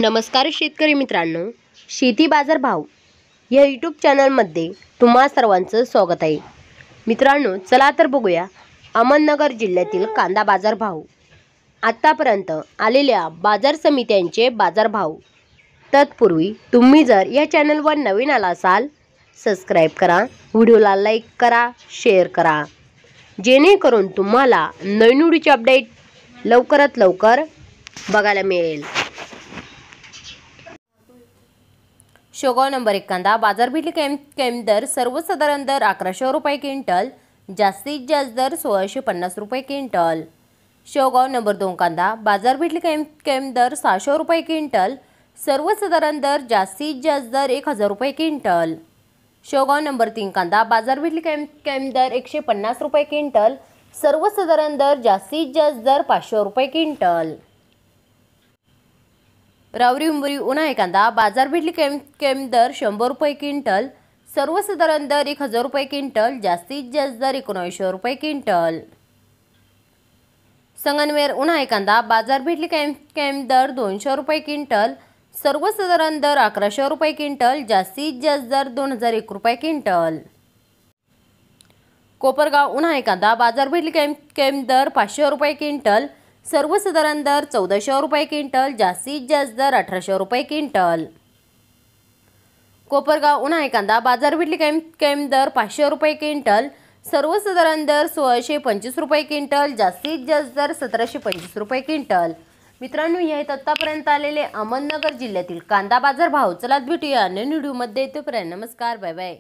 नमस्कार शेतकरी मित्रांनो, शेती बाजार भाव या यूट्यूब चॅनलमध्ये तुम्हा सर्वांचं स्वागत आहे। मित्रांनो, चला तर बघूया अहमदनगर जिल्ह्यातील कांदा बाजार भाव, आतापर्यंत आलेल्या बाजार समित्यांचे बाजार भाव। तत्पूर्वी तुम्ही जर या चॅनलवर नवीन आला असाल, सबस्क्राइब करा, व्हिडिओला लाईक करा, शेअर करा, जेणेकरून तुम्हाला नवीन व्हिडिओचे अपडेट लवकरात लवकर बघायला मिळेल। शेवगाव नंबर 1 कांदा बाजारपेठ कैम दर सर्वसाधारण दर 1100 रुपये क्विंटल, जास्तीत जास्त दर 1650 रुपये क्विंटल। शेवगाव नंबर 2 कांदा बाजारपेठ कैम दर 600 रुपये क्विंटल, सर्वसाधारण दर जास्तीत जास्त दर 1000 रुपये क्विंटल। शेवगाव नंबर 3 कांदा बाजारपेठ कैम दर 150 रुपये क्विंटल, सर्वसाधारण दर जास्तीत जास्त दर 500 रुपये क्विंटल। रावरी उंबरी उन्हाळी कांदा बाजारपेठ कैम दर 100 रुपये क्विंटल, सर्वसाधारण दर 1000 रुपये क्विंटल, जास्तीत जास्त दर 1900 रुपये क्विंटल। संगमनेर उन्हाळी कांदा बाजारपेठ कैम दर 200 रुपये क्विंटल, सर्वसाधारण दर 1100 रुपये क्विंटल, जास्तीत जास्त दर 2001 रुपये क्विंटल। कोपरगाव उन्हाळी कांदा बाजारपेठ कैम दर 500 रुपये क्विंटल, सर्वसाधारण दर 1400 रुपये क्विंटल, जास्तीत जास्त दर 1800 रुपये क्विंटल। कोपरगाव उन्हाळी कांदा बाजारपेठ कैम दर 500 रुपये क्विंटल, सर्वसाधारण दर 1625 रुपये क्विंटल, जास्तीत जास्त दर 1725 रुपये क्विंटल। मित्रांनो, हे आहेत आतापर्यंत आलेले अहमदनगर जिल्ह्यातील कांदा बाजार भाव। चला भेटूया नवीन व्हिडिओमध्ये, तोपर्यंत नमस्कार, बाय बाय।